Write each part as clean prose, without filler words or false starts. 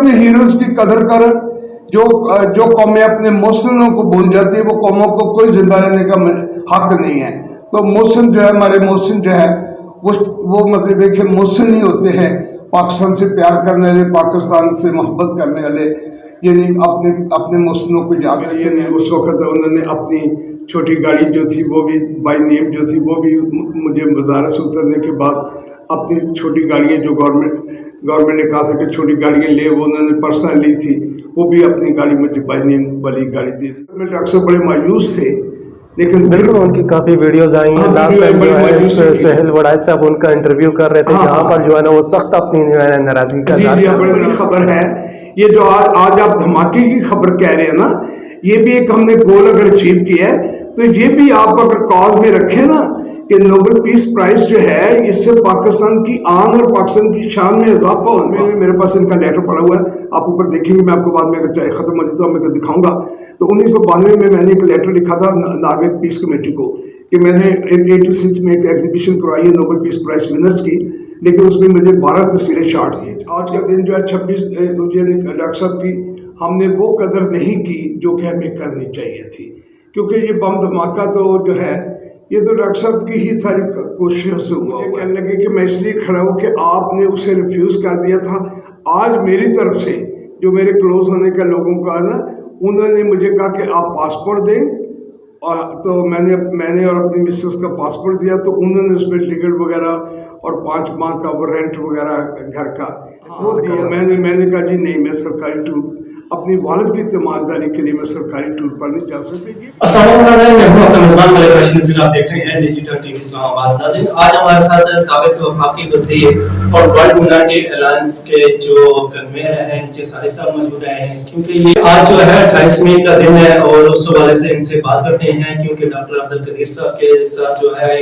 अपने हीरोज की कदर कर। जो कौमें अपने मोहसिनों को भूल जाती है वो कौमों को कोई जिंदा रहने का हक नहीं है। तो मोहसिन जो है, हमारे मोहसिन जो है वो मतलब देखिए मोहसिन नहीं होते हैं पाकिस्तान से प्यार करने वाले, पाकिस्तान से मोहब्बत करने वाले, यानी अपने मोहसिनों को याद रखिए। उस वक्त उन्होंने अपनी छोटी गाड़ी जो थी वो भी बाई नेम जो थी वो भी मुझे मज़ार से उतरने के बाद अपनी छोटी गाड़ियाँ जो गवर्नमेंट ने कहा था कि छोटी गाड़ियाँ ले, वो उन्होंने पर्सनल ली थी, वो भी अपनी गाड़ी मुझे बाई नेम वाली गाड़ी दी थी। मैं डॉक्टर साहब बड़े मायूस थे, लेकिन बिल्कुल उनकी काफ़ी वीडियोज़ आई हैं। लास्ट टाइम जो है सुहेल वड़ाइच साहब उनका इंटरव्यू कर रहे थे, जहाँ पर जो है ना वो सख्त अपनी नाराज़गी का बड़ी खबर है। ये जो आज आप धमाके की खबर कह रहे हैं ना, ये भी एक हमने गोल अगर अचीव किया है, तो ये भी आप अगर कॉज में रखें ना कि नोबेल पीस प्राइज जो है, इससे पाकिस्तान की आन और पाकिस्तान की शान में इजाफा होने में। मेरे पास इनका लेटर पड़ा हुआ है, आप ऊपर देखेंगे, मैं आपको बाद में अगर चाहे खत्म हो जाए तो मैं दिखाऊंगा। तो 1992 में मैंने एक लेटर लिखा था नॉर्वे पीस कमेटी को कि मैंने 86 में एक एग्जीबिशन करवाई है नोबेल पीस प्राइज विनर्स की, लेकिन उसमें मुझे 12 तस्वीरें शार्ट थी। आज का दिन जो है 26 डॉक्टर साहब की हमने वो कदर नहीं की जो कि हमें करनी चाहिए थी, क्योंकि ये बम धमाका तो जो है ये तो डॉक्टर साहब की ही सारी कोशिशों से हुआ। मुझे कहने लगे कि मैं इसलिए खड़ा हूँ कि आपने उसे रिफ्यूज़ कर दिया था। आज मेरी तरफ से जो मेरे क्लोज होने का लोगों का ना, उन्होंने मुझे कहा कि आप पासपोर्ट दें, और तो मैंने और अपनी मिसेस का पासपोर्ट दिया, तो उन्होंने उसमें टिकट वगैरह और 5 माह का वो रेंट वगैरह घर का वो दिया। मैंने कहा जी नहीं, मैं सरकारी टूर अपनी वालिद की तीमारदारी के लिए मैं सरकारी टूर पर नहीं जा सकती। अस्सलाम वालेकुम, मैं हूं अपना मेज़बान मलिक रशीद नज़ीर, आप देख रहे हैं डिजिटल टीवी इस्लामाबाद। नाज़रीन, आज हमारे साथ साबिक वफाकी वज़ीर और वर्ल्ड यूनाइटेड अलायंस के जो कन्वीनर हैं जे सारिक साहब मौजूद हैं, क्योंकि ये आज जो है 28 मई का दिन है और उस हवाले से इनसे बात करते हैं, क्योंकि डॉक्टर अब्दुल कदीर साहब के साथ जो है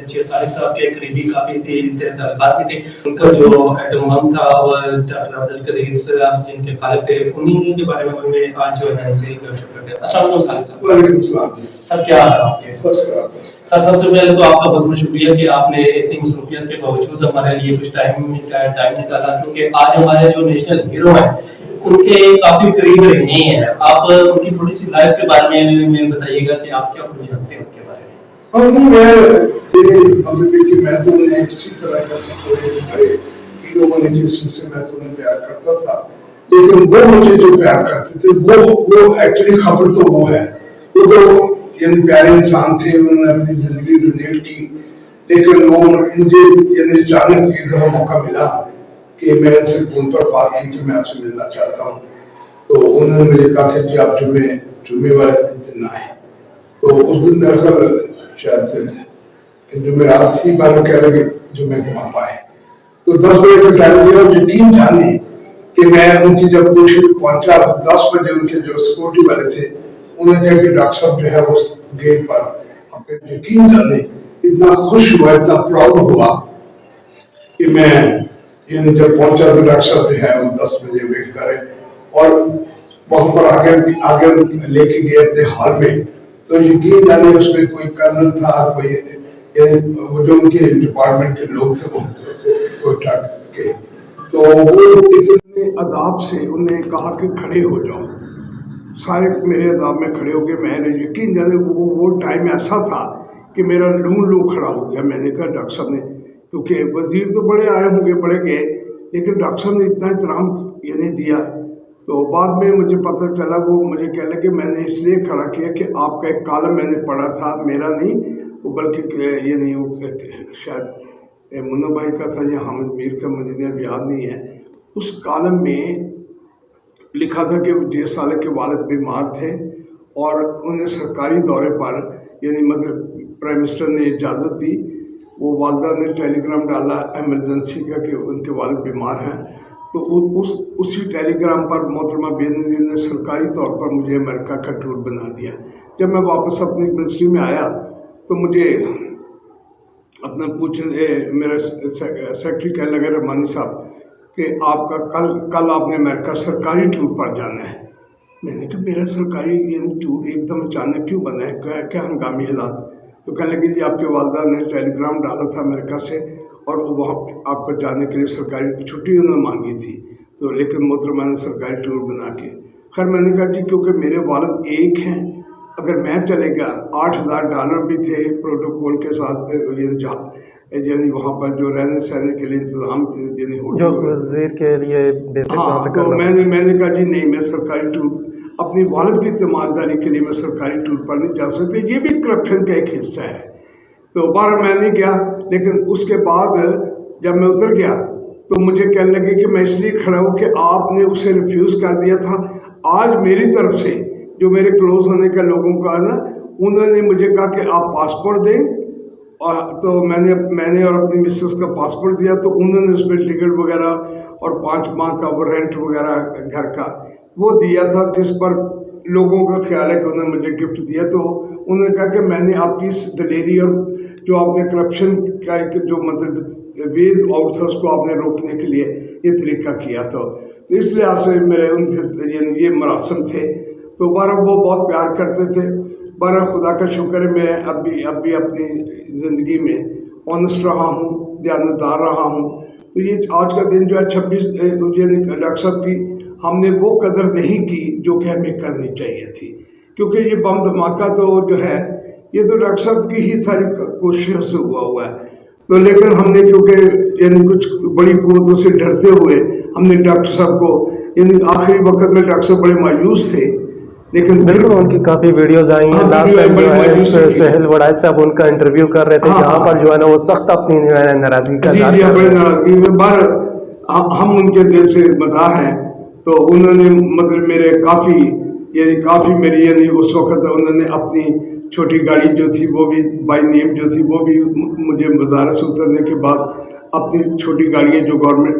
जे सारिक साहब के करीबी काफ़ी ताल्लुकात भी थे। उनका जो एटम बम था और डॉक्टर अब्दुल कदीर साहब जिनके खालिक थे, उन्हीं के बारे में हमें आज जो है इनसे गपशप करते हैं। अस्सलाम वालेकुम सारिक साहब। वालेकुम सलाम सर, क्या हाल है आपके? सर, सबसे पहले तो आपका बहुत बहुत शुक्रिया कि आपने इतनी मसरूफियत के बावजूद हमारे लिए कुछ टाइम निकाला, क्योंकि आज हमारे जो नेशनल हीरो हैं उनके काफी करीब रहे हैं। आप उनकी थोड़ी सी लाइफ के बारे में बताइएगा कि आप क्या कुछ जानते हैं उनके बारे में। मैं तो उन्हें इसी तरह का हीरो होने की से मैं तो उन्हें प्यार करता था, लेकिन वो मुझे जो प्यार करते थे वो एक्चुअली खबर तो वो है, वो तो यानी प्यारे इंसान थे, उन्होंने अपनी जिंदगी डोनेट की, लेकिन वो मुझे यानी अचानक एक दफा मौका मिला कि मैं उनसे फोन पर बात की कि मैं आपसे मिलना चाहता हूँ। तो उन्होंने मुझे कहा कि जी आप जुम्मे वाले दिन आए। तो उस दिन मेरा ख्याल शायद जुमेरात थी, बारह कह रहे जुम्मे को आप आए। तो 10 बजे का टाइम दिया और यकीन जाने कि मैं उनकी जब कोशिश पहुंचा 10 बजे उनके जो सिक्योरिटी वाले थे उन्होंने कहा कि डॉक्टर साहब जो है वो गेट पर, आपके यकीन जाने इतना खुश हुआ, इतना प्राउड हुआ कि मैं यानी जब पहुंचा तो डॉक्टर साहब जो है वो 10 बजे वेट करे और वहां पर आगे लेके गए अपने हॉल में। तो यकीन जाने उसमें कोई कर्नल था, कोई वो जो उनके डिपार्टमेंट के लोग थे वो के, तो वो इतने अदाब से उन्हें कहा कि खड़े हो जाओ। सारे मेरे अदाब में खड़े हो गए। मैंने यकीन जाने वो टाइम ऐसा था कि मेरा लू खड़ा हो गया। मैंने कहा डॉक्टर साहब ने, क्योंकि वजीर तो बड़े आए होंगे, बड़े गए, लेकिन डॉक्टर साहब ने इतना एहतराम यानी दिया। तो बाद में मुझे पता चला, वो मुझे कहने लगे मैंने इसलिए खड़ा किया कि आपका एक कॉलम मैंने पढ़ा था, मेरा नहीं वो बल्कि ये नहीं शायद मुन्ना भाई का था या हामिद मीर का, मुझे याद नहीं है। उस कॉलम में लिखा था कि जे साले के वालिद बीमार थे और उन्हें सरकारी दौरे पर यानी मतलब प्राइम मिनिस्टर ने इजाज़त दी। वो वालदा ने टेलीग्राम डाला एमरजेंसी का कि उनके वालिद बीमार हैं। तो उसी टेलीग्राम पर मोहतरमा बेनज़ीर ने सरकारी तौर पर मुझे अमेरिका का टूर बना दिया। जब मैं वापस अपनी मिनिस्ट्री में आया तो मुझे अपना मेरा सेक्रेटरी कहने लगा रहमानी साहब कि आपका कल आपने अमेरिका सरकारी टूर पर जाना है। मैंने कहा मेरा सरकारी यानी टूर एकदम अचानक क्यों बना है, क्या हंगामी हालात? तो कहने लगे जी आपके वालदा ने टेलीग्राम डाला था अमेरिका से और वहाँ आपको जाने के लिए सरकारी छुट्टी उन्होंने मांगी थी। तो लेकिन मोहतरमा ने सरकारी टूर बना के, खैर मैंने कहा जी क्योंकि मेरे वालिद एक हैं, अगर मैं चले गया $8,000 भी थे प्रोटोकॉल के साथ, यानी वहाँ पर जो रहने सहने के लिए इंतजाम यानी जो वजीर के लिए बेसिक वहाँ पे तो करना। मैंने कहा जी नहीं, मैं सरकारी टूर अपनी वालिद की तीमारदारी के लिए मैं सरकारी टूर पर नहीं जा सकती, ये भी करप्शन का एक हिस्सा है। तो बार मैं नहीं गया, लेकिन उसके बाद जब मैं उतर गया तो मुझे कहने लगे कि मैं इसलिए खड़ा हूँ कि आपने उसे रिफ्यूज़ कर दिया था। आज मेरी तरफ से जो मेरे क्लोज होने के लोगों का ना, उन्होंने मुझे कहा कि आप पासपोर्ट दें, और तो मैंने और अपनी मिसेस का पासपोर्ट दिया, तो उन्होंने उसमें टिकट वगैरह और 5 माह का वो रेंट वगैरह घर का वो दिया था, जिस पर लोगों का ख्याल है कि उन्होंने मुझे गिफ्ट दिया। तो उन्होंने कहा कि मैंने आपकी इस दलेरी और जो आपने करप्शन का एक जो मतलब वेद और था उसको आपने रोकने के लिए ये तरीका किया था, तो इस लिहाज से मेरे उनसे ये मरासम थे। तो बारह वो बहुत प्यार करते थे। बारह खुदा का शुक्र है मैं अब भी अपनी ज़िंदगी में ऑनेस्ट रहा हूँ, दयानतदार रहा हूँ। तो ये आज का दिन जो है 26 डॉक्टर साहब की हमने वो कदर नहीं की जो कि हमें करनी चाहिए थी, क्योंकि ये बम धमाका तो जो है ये तो डॉक्टर साहब की ही सारी कोशिशों से हुआ है। तो लेकिन हमने क्योंकि यानी कुछ बड़ी कुव्वतों से डरते हुए हमने डॉक्टर साहब को यानी आखिरी वक्त में डॉक्टर साहब बड़े मायूस थे, लेकिन बिल्कुल उनकी काफी वीडियोस आई हैं। लास्ट टाइम जो है सोहेल वड़ाइच साहब उनका इंटरव्यू कर रहे थे, जहाँ पर जो है ना वो सख्त अपनी नाराजगी का इज़हार कर रहे थे। हम उनके दिल से मदा हैं। तो उन्होंने मतलब मेरे काफ़ी मेरी यानी उस वक्त उन्होंने अपनी छोटी गाड़ी जो थी वो भी बाई नेम जो थी वो भी मुझे बाजार से उतरने के बाद अपनी छोटी गाड़ियाँ जो गवर्नमेंट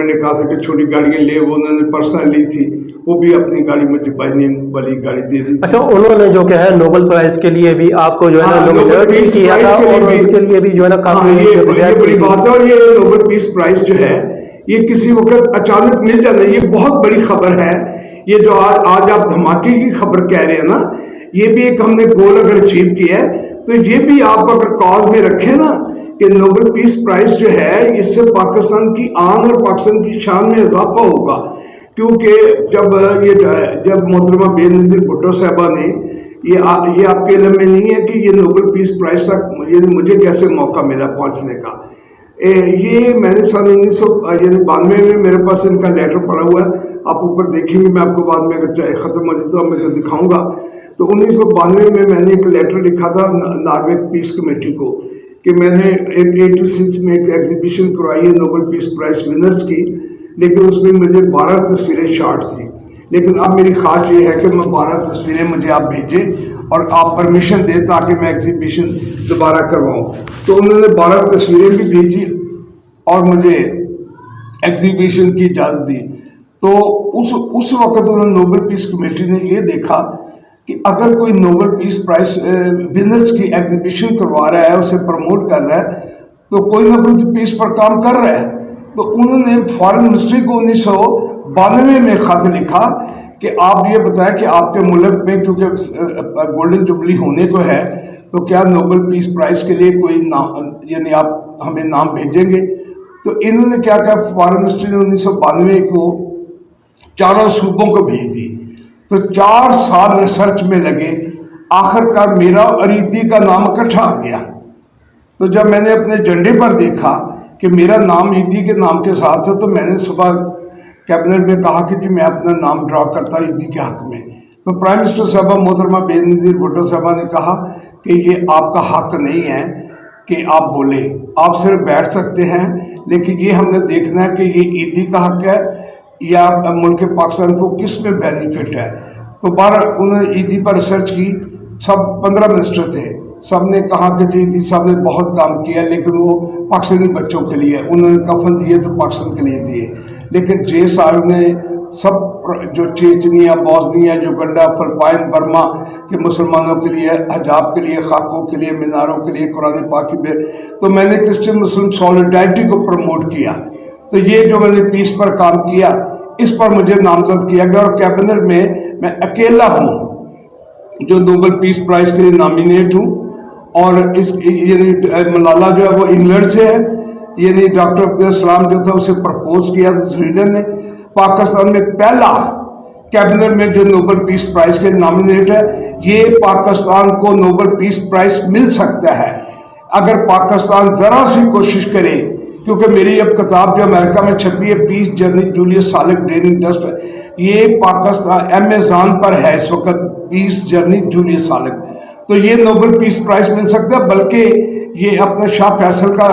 ने कहा था कि छोटी गाड़ियाँ ले, वो उन्होंने पर्सनल ली थी, वो भी अपनी गाड़ी मुझे बाई नेम वाली गाड़ी दे दी। अच्छा, उन्होंने जो क्या है नोबेल प्राइज के लिए भी आपको जो है ना नॉमिनेट किया था, और इसके लिए भी जो है ना काफी ये बड़ी बात है। और ये नोबेल पीस प्राइज जो है ये किसी वक्त अचानक मिल जाता है, ये बहुत बड़ी खबर है। ये जो आज आप धमाके की खबर कह रहे हैं ना, ये भी एक हमने गोल अगर अचीव किया है, तो ये भी आप अगर कॉज में रखें ना कि नोबेल पीस प्राइज जो है इससे पाकिस्तान की आन और पाकिस्तान की शान में इजाफा होगा। क्योंकि जब मोहतरमा बेनज़ीर भुट्टो साहबा ने ये आपके इल्म में नहीं है कि ये नोबेल पीस प्राइज तक मुझे कैसे मौका मिला पहुंचने का। ये मैंने सन 1992 में मेरे पास इनका लेटर पड़ा हुआ है, आप ऊपर देखेंगे, मैं आपको बाद में अगर चाहे ख़त्म हो जाए तो मैं दिखाऊंगा। तो 1992 में मैंने एक लेटर लिखा था नॉर्वे पीस कमेटी को कि मैंने 86 में एक एग्जीबिशन करवाई है नोबेल पीस प्राइज विनर्स की, लेकिन उसमें मुझे 12 तस्वीरें शॉर्ट थी। लेकिन अब मेरी ख्वाहिश ये है कि मैं 12 तस्वीरें मुझे आप भेजें और आप परमिशन दें ताकि मैं एग्जीबिशन दोबारा करवाऊँ। तो उन्होंने 12 तस्वीरें भी भेजी और मुझे एग्जीबिशन की इजाज़त दी। तो उस वक्त उन्होंने नोबेल पीस कमेटी ने ये देखा कि अगर कोई नोबेल पीस प्राइज विनर्स की एग्जीबिशन करवा रहा है, उसे प्रमोट कर रहा है, तो कोई ना कोई पीस पर काम कर रहा है। तो उन्होंने फॉरेन मिनिस्ट्री को 1992 में खत लिखा कि आप ये बताएं कि आपके मुल्क में क्योंकि गोल्डन जुबली होने को है, तो क्या नोबेल पीस प्राइज के लिए कोई नाम यानी आप हमें नाम भेजेंगे। तो इन्होंने क्या कहा, फॉरेन मिनिस्ट्री ने 1992 को 4 सूबों को भेज दी। तो 4 साल रिसर्च में लगे, आखिरकार मेरा और ईदी का नाम इकट्ठा आ गया। तो जब मैंने अपने झंडे पर देखा कि मेरा नाम ईदी के नाम के साथ है, तो मैंने सुबह कैबिनेट में कहा कि जी मैं अपना नाम ड्रॉ करता हूँ ईदी के हक में। तो प्राइम मिनिस्टर साहबा मोहतरमा बेनज़ीर भुट्टो साहबा ने कहा कि ये आपका हक नहीं है कि आप बोलें, आप सिर्फ बैठ सकते हैं, लेकिन ये हमने देखना है कि ये ईदी का हक है या मुल्क पाकिस्तान को किस में बेनिफिट है। तो उन्होंने ईदी पर रिसर्च की, सब 15 मिनिस्टर थे, सब ने कहा कि जी ईदी साहब ने बहुत काम किया, लेकिन वो पाकिस्तानी बच्चों के लिए उन्होंने कफन दिए तो पाकिस्तान के लिए दिए। लेकिन जे साहब ने सब जो Chechnya, Bosnia, Uganda, Philippine, Burma के मुसलमानों के लिए, हजाब के लिए, खाकों के लिए, मीनारों के लिए, कुरान पाक की तो मैंने क्रिश्चियन मुस्लिम सॉलिडारिटी को प्रमोट किया। तो ये जो मैंने पीस पर काम किया, इस पर मुझे नामजद किया गया और कैबिनेट में मैं अकेला हूँ जो नोबेल पीस प्राइज के लिए नॉमिनेट हूँ। और इस मलाला जो है वो इंग्लैंड से है, यानी डॉक्टर अब्दुल सलाम जो था उसे प्रपोज किया था स्वीडन ने, पाकिस्तान में पहला कैबिनेट में जो नोबेल पीस प्राइज के नॉमिनेट है, ये पाकिस्तान को नोबेल पीस प्राइज मिल सकता है अगर पाकिस्तान ज़रा सी कोशिश करे। क्योंकि मेरी अब किताब जो अमेरिका में छपी है, पीस जर्नी जूलियस सालेक ब्रेनिंग ट्रस्ट, ये पाकिस्तान अमेज़न पर है इस वक्त, पीस जर्नी जूलियस सालेक। तो ये नोबेल पीस प्राइज मिल सकता है, बल्कि ये अपना शाह फैसल का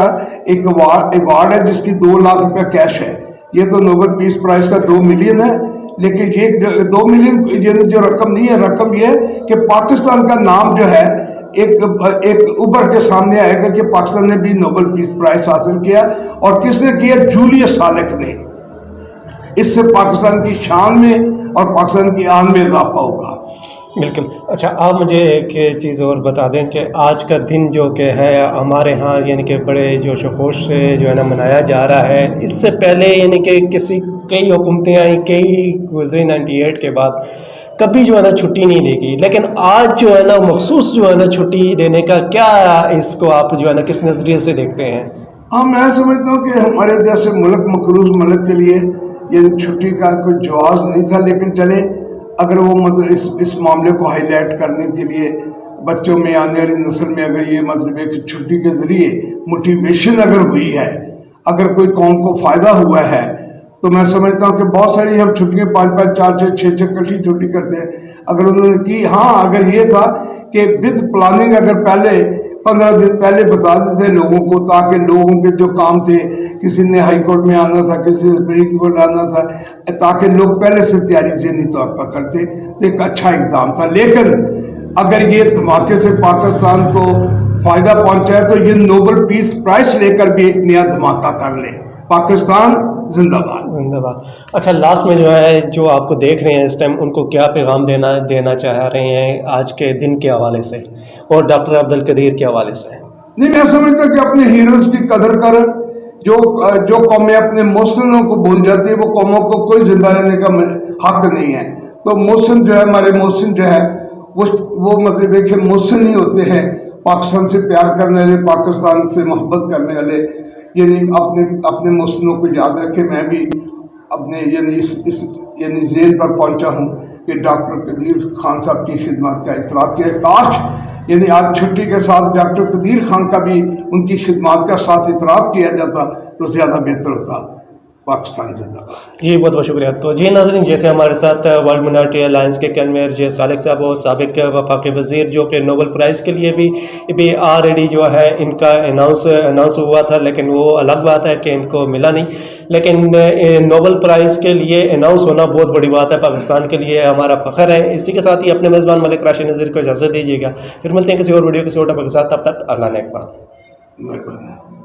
एक अवार्ड है जिसकी 2 लाख रुपया कैश है। ये तो नोबेल पीस प्राइज का 2 मिलियन है, लेकिन ये 2 मिलियन ये जो रकम नहीं है, रकम ये है कि पाकिस्तान का नाम जो है एक उभर के सामने आएगा कि पाकिस्तान ने भी नोबेल पीस प्राइज हासिल किया, और किसने किया? जूलियस सालेक ने। इससे पाकिस्तान की शान में और पाकिस्तान की आन में इजाफा होगा। बिल्कुल। अच्छा, आप मुझे एक चीज़ और बता दें कि आज का दिन जो कि है हमारे यहाँ यानी कि बड़े जोश व खरोश से जो है ना मनाया जा रहा है। इससे पहले यानी कि कई हुकूमतें आई, कई गुजरी 98 के बाद, कभी जो है ना छुट्टी नहीं देगी, लेकिन आज जो है ना मखसूस जो है ना छुट्टी देने का क्या, इसको आप जो है ना किस नज़रिए से देखते हैं? हाँ, मैं समझता हूँ कि हमारे जैसे मुल्क मकरूज मुल्क के लिए ये छुट्टी का कोई जवाज़ नहीं था, लेकिन चले अगर वो मतलब इस मामले को हाईलाइट करने के लिए बच्चों में, आने वाली नस्ल में अगर ये मतलब एक छुट्टी के ज़रिए मोटिवेशन अगर हुई है, अगर कोई कौम को फ़ायदा हुआ है, तो मैं समझता हूँ कि बहुत सारी हम छुट्टियाँ 5-5, 4-6, 6-6 कटी छुट्टी करते हैं। अगर उन्होंने की, हाँ, अगर ये था कि विद प्लानिंग अगर पहले 15 दिन पहले बता देते लोगों को, ताकि लोगों के जो काम थे, किसी ने हाई कोर्ट में आना था, किसी ने सुप्रीम कोर्ट आना था, ताकि लोग पहले से तैयारी ज़हनी तौर पर करते, तो एक अच्छा इकदाम था। लेकिन अगर ये धमाके से पाकिस्तान को फ़ायदा पहुंचा है, तो ये नोबेल पीस प्राइज लेकर भी एक नया धमाका कर ले। पाकिस्तान जिंदाबाद, जिंदाबाद। अच्छा, लास्ट में जो है, जो आपको देख रहे हैं इस टाइम, उनको क्या पैगाम देना चाह रहे हैं आज के दिन के हवाले से और डॉक्टर अब्दुल कदीर के हवाले से? नहीं, मैं समझता कि अपने हीरोज़ की कदर कर। जो कौमें अपने मोहसिनों को भूल जाती है, वो कौमों को कोई जिंदा रहने का हक नहीं है। तो मोहसिन जो है, हमारे मोहसिन जो है, वो मतलब एक मोहसिन ही होते हैं, पाकिस्तान से प्यार करने वाले, पाकिस्तान से मोहब्बत करने वाले। यानी अपने मोहसिनों को याद रखें। मैं भी अपने यानी जेल पर पहुंचा हूं कि डॉक्टर कदीर खान साहब की खिदमत का इतराफ़ किया। काश यानी आज छुट्टी के साथ डॉक्टर कदीर खान का भी उनकी खिदमत का साथ इतराफ़ किया जाता तो ज़्यादा बेहतर होता। पाकिस्तान जिंदाबाद। जी, बहुत बहुत शुक्रिया। तो जी नाज़रीन, ये थे हमारे साथ वर्ल्ड माइनॉरिटी अलायंस के कन्वीनर जे सालेक साहब और साबिक वफाकी वज़ीर, जो कि नोबेल प्राइज़ के लिए भी ऑलरेडी जो है इनका अनाउंस हुआ था, लेकिन वो अलग बात है कि इनको मिला नहीं। लेकिन नोबेल प्राइज़ के लिए अनाउंस होना बहुत बड़ी बात है, पाकिस्तान के लिए हमारा फ़ख्र है। इसी के साथ ही अपने मेज़बान मलिक राशिद नज़ीर को इजाज़त दीजिएगा। फिर मिलते हैं किसी और वीडियो किसी और टॉपिक के साथ। तब तक अल्लाह ने एक बात।